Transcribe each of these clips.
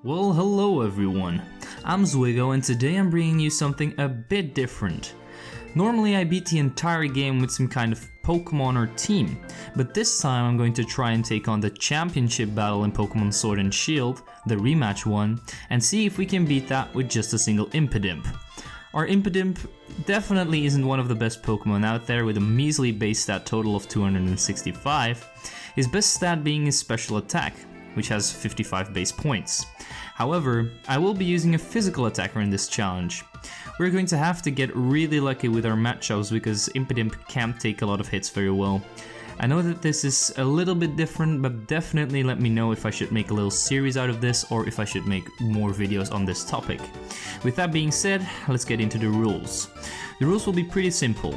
Well, hello everyone, I'm Zwigo and today I'm bringing you something a bit different. Normally I beat the entire game with some kind of Pokemon or team, but this time I'm going to try and take on the championship battle in Pokemon Sword and Shield, the rematch one, and see if we can beat that with just a single Impidimp. Our Impidimp definitely isn't one of the best Pokemon out there with a measly base stat total of 265, his best stat being his special attack, which has 55 base points. However, I will be using a physical attacker in this challenge. We're going to have to get really lucky with our matchups because Impidimp can't take a lot of hits very well. I know that this is a little bit different, but definitely let me know if I should make a little series out of this or if I should make more videos on this topic. With that being said, let's get into the rules. The rules will be pretty simple.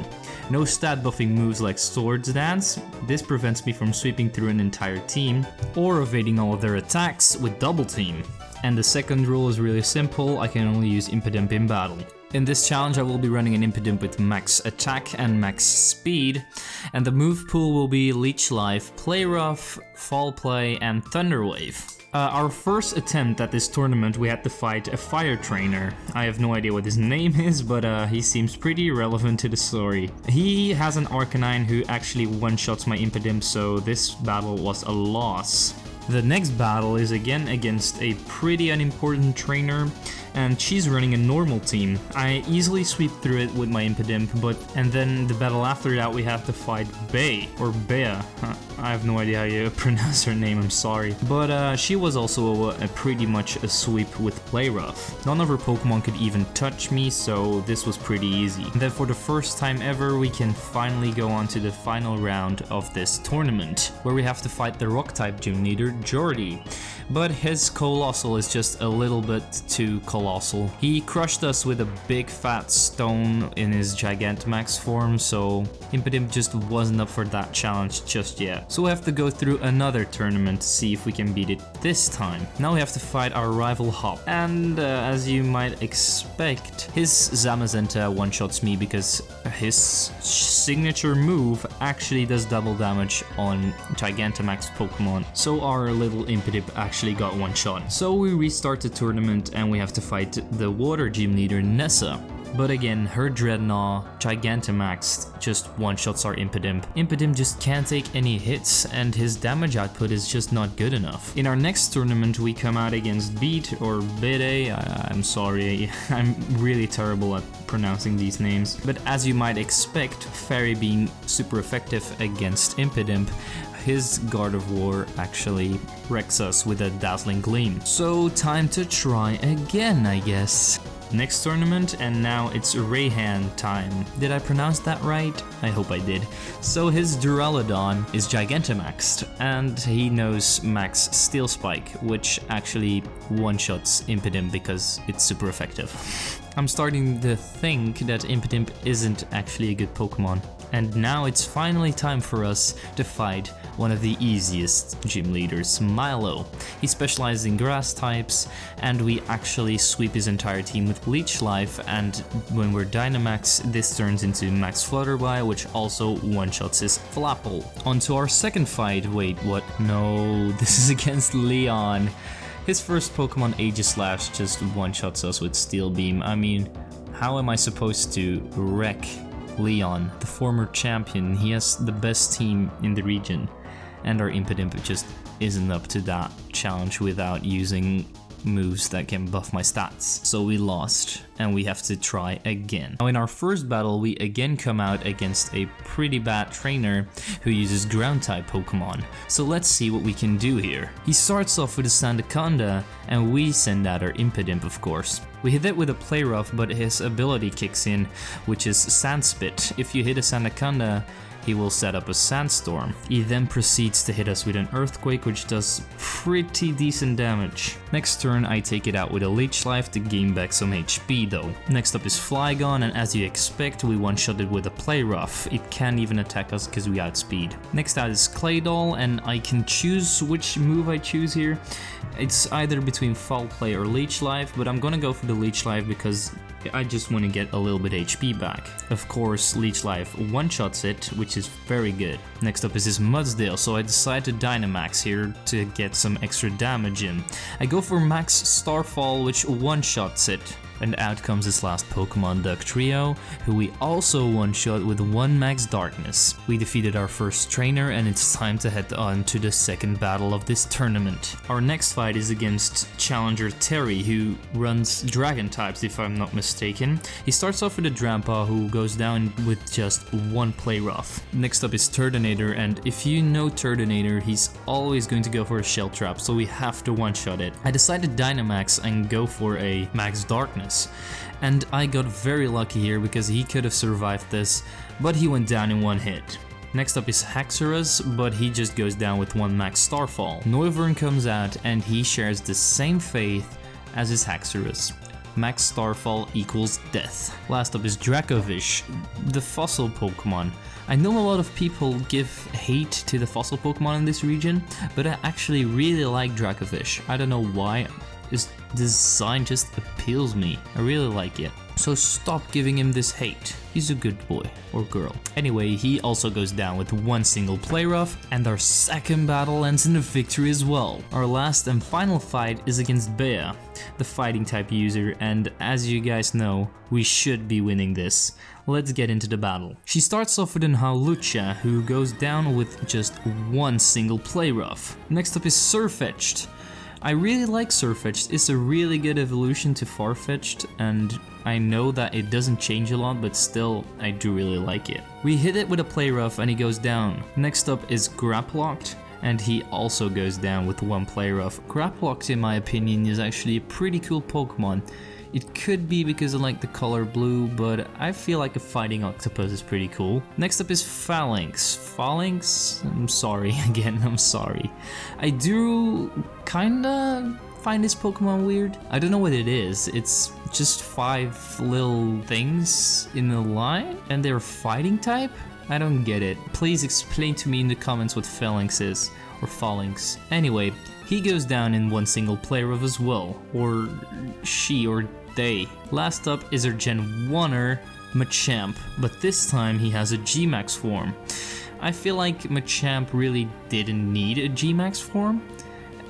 No stat buffing moves like Swords Dance, this prevents me from sweeping through an entire team, or evading all of their attacks with Double Team. And the second rule is really simple, I can only use Impidimp in battle. In this challenge I will be running an Impidimp with max attack and max speed, and the move pool will be Leech Life, Play Rough, Fall Play and Thunder Wave. Our first attempt at this tournament we had to fight a fire trainer. I have no idea what his name is, but he seems pretty relevant to the story. He has an Arcanine who actually one-shots my Impidimp, so this battle was a loss. The next battle is again against a pretty unimportant trainer, and she's running a normal team. I easily sweep through it with my Impidimp, and then the battle after that we have to fight Bea, or Bea. I have no idea how you pronounce her name, I'm sorry. But she was also pretty much a sweep with Play Rough. None of her Pokemon could even touch me, so this was pretty easy. And then for the first time ever, we can finally go on to the final round of this tournament, where we have to fight the Rock-type gym leader, Jordy. But his Colossal is just a little bit too colossal. He crushed us with a big fat stone in his Gigantamax form, so Impidimp just wasn't up for that challenge just yet. So we have to go through another tournament to see if we can beat it this time. Now we have to fight our rival Hop, and as you might expect, his Zamazenta one-shots me because his signature move actually does double damage on Gigantamax Pokemon, so our little Impidimp actually got one shot. So we restart the tournament and we have to fight the water gym leader Nessa. But again, her Dreadnought, Gigantamax, just one-shots our Impidimp. Impidimp just can't take any hits and his damage output is just not good enough. In our next tournament we come out against Beat or Bede, I'm sorry, I'm really terrible at pronouncing these names. But as you might expect, Fairy being super effective against Impidimp, his Guard of War actually wrecks us with a Dazzling Gleam. So time to try again, I guess. Next tournament, and now it's Rayhan time. Did I pronounce that right? I hope I did. So his Duraludon is Gigantamaxed, and he knows Max Steel Spike, which actually one-shots Impidimp because it's super effective. I'm starting to think that Impidimp isn't actually a good Pokemon. And now it's finally time for us to fight one of the easiest gym leaders, Milo. He specializes in grass types, and we actually sweep his entire team with Leech Life, and when we're Dynamax, this turns into Max Flutterby, which also one-shots his Flapple. On to our second fight. Wait, what? No, this is against Leon. His first Pokemon, Aegislash, just one-shots us with Steel Beam. I mean, how am I supposed to wreck Leon, the former champion? He has the best team in the region, and our Impidimp just isn't up to that challenge without using moves that can buff my stats. So we lost, and we have to try again. Now in our first battle, we again come out against a pretty bad trainer who uses ground-type Pokemon. So let's see what we can do here. He starts off with a Sandaconda, and we send out our Impidimp, of course. We hit it with a Play Rough, but his ability kicks in, which is Sand Spit. If you hit a Sandaconda, he will set up a Sandstorm. He then proceeds to hit us with an Earthquake, which does pretty decent damage. Next turn I take it out with a Leech Life to gain back some HP though. Next up is Flygon, and as you expect, we one-shot it with a Play Rough. It can't even attack us because we outspeed. Next out is Claydol, and I can choose which move I choose here. It's either between Foul Play or Leech Life, but I'm gonna go for the Leech Life because I just want to get a little bit HP back. Of course, Leech Life one-shots it, which is very good. Next up is this Mudsdale, so I decide to Dynamax here to get some extra damage in. I go for Max Starfall, which one-shots it. And out comes this last Pokemon Duck Trio, who we also one-shot with 1 Max Darkness. We defeated our first trainer, and it's time to head on to the second battle of this tournament. Our next fight is against Challenger Terry, who runs Dragon types if I'm not mistaken. He starts off with a Drampa, who goes down with just 1 Play Rough. Next up is Turtonator, and if you know Turtonator, he's always going to go for a Shell Trap, so we have to one-shot it. I decided Dynamax and go for a Max Darkness. And I got very lucky here because he could have survived this, but he went down in 1 hit. Next up is Haxorus, but he just goes down with 1 Max Starfall. Noivern comes out and he shares the same fate as his Haxorus. Max Starfall equals death. Last up is Dracovish, the fossil Pokemon. I know a lot of people give hate to the fossil Pokemon in this region, but I actually really like Dracovish. I don't know why. His design just appeals me. I really like it. So stop giving him this hate. He's a good boy or girl. Anyway, he also goes down with 1 single Play Rough, and our second battle ends in a victory as well. Our last and final fight is against Bea, the fighting type user, and as you guys know, we should be winning this. Let's get into the battle. She starts off with an Hawlucha, who goes down with just 1 single Play Rough. Next up is Sirfetch'd. I really like Sirfetch'd. It's a really good evolution to Farfetch'd, and I know that it doesn't change a lot, but still, I do really like it. We hit it with a Play Rough and he goes down. Next up is Grapploct, and he also goes down with 1 Play Rough. Grapploct, in my opinion, is actually a pretty cool Pokemon. It could be because I like the color blue, but I feel like a fighting octopus is pretty cool. Next up is Phalanx. Phalanx? I'm sorry, again, I'm sorry. I do kinda find this Pokemon weird. I don't know what it is. It's just 5 little things in a line, and they're fighting type? I don't get it. Please explain to me in the comments what Phalanx is, or Phalanx. Anyway, he goes down in 1 single Play Rough as well, or she or they. Last up is our Gen 1er, Machamp, but this time he has a G-Max form. I feel like Machamp really didn't need a G-Max form,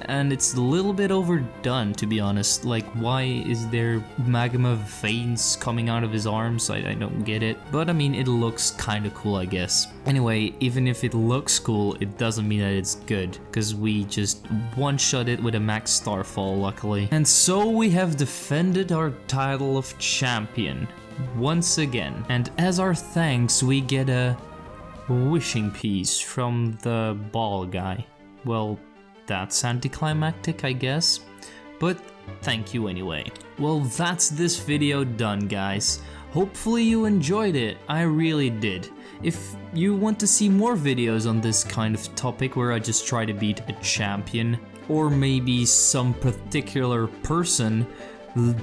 and it's a little bit overdone, to be honest. Like, why is there magma veins coming out of his arms? I don't get it. But I mean, it looks kinda cool, I guess. Anyway, even if it looks cool, it doesn't mean that it's good, because we just one-shot it with a Max Starfall, luckily. And so we have defended our title of champion once again. And as our thanks, we get a wishing piece from the ball guy. Well, that's anticlimactic, I guess, but thank you anyway. Well, that's this video done, guys. Hopefully you enjoyed it. I really did. If you want to see more videos on this kind of topic where I just try to beat a champion, or maybe some particular person,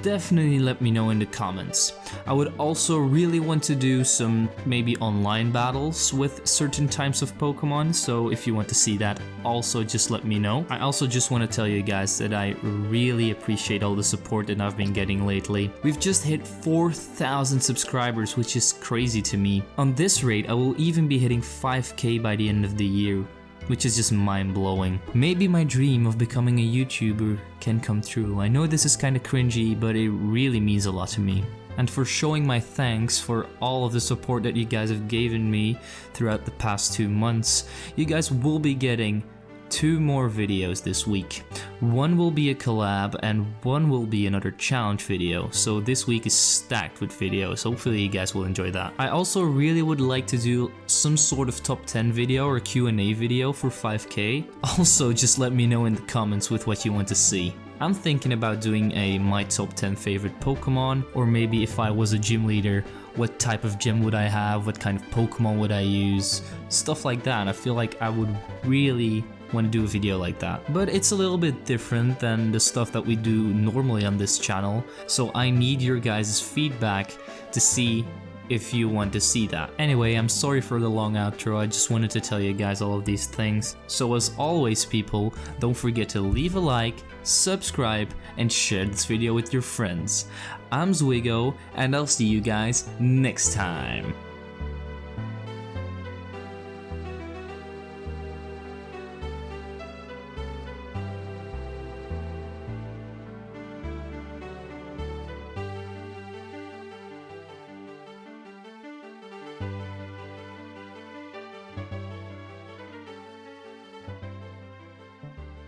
definitely let me know in the comments. I would also really want to do some maybe online battles with certain types of Pokemon, so if you want to see that, also just let me know. I also just want to tell you guys that I really appreciate all the support that I've been getting lately. We've just hit 4,000 subscribers, which is crazy to me. On this rate, I will even be hitting 5K by the end of the year, which is just mind-blowing. Maybe my dream of becoming a YouTuber can come true. I know this is kinda cringy, but it really means a lot to me. And for showing my thanks for all of the support that you guys have given me throughout the past 2 months, you guys will be getting 2 more videos this week. One will be a collab and one will be another challenge video, so this week is stacked with videos. Hopefully you guys will enjoy that. I also really would like to do some sort of top 10 video or Q&A video for 5K. Also, just let me know in the comments with what you want to see. I'm thinking about doing a my top 10 favorite Pokemon, or maybe if I was a gym leader, what type of gym would I have, what kind of Pokemon would I use, stuff like that. I feel like I would really want to do a video like that. But it's a little bit different than the stuff that we do normally on this channel, so I need your guys' feedback to see if you want to see that. Anyway, I'm sorry for the long outro, I just wanted to tell you guys all of these things. So as always people, don't forget to leave a like, subscribe, and share this video with your friends. I'm Zwigo, and I'll see you guys next time.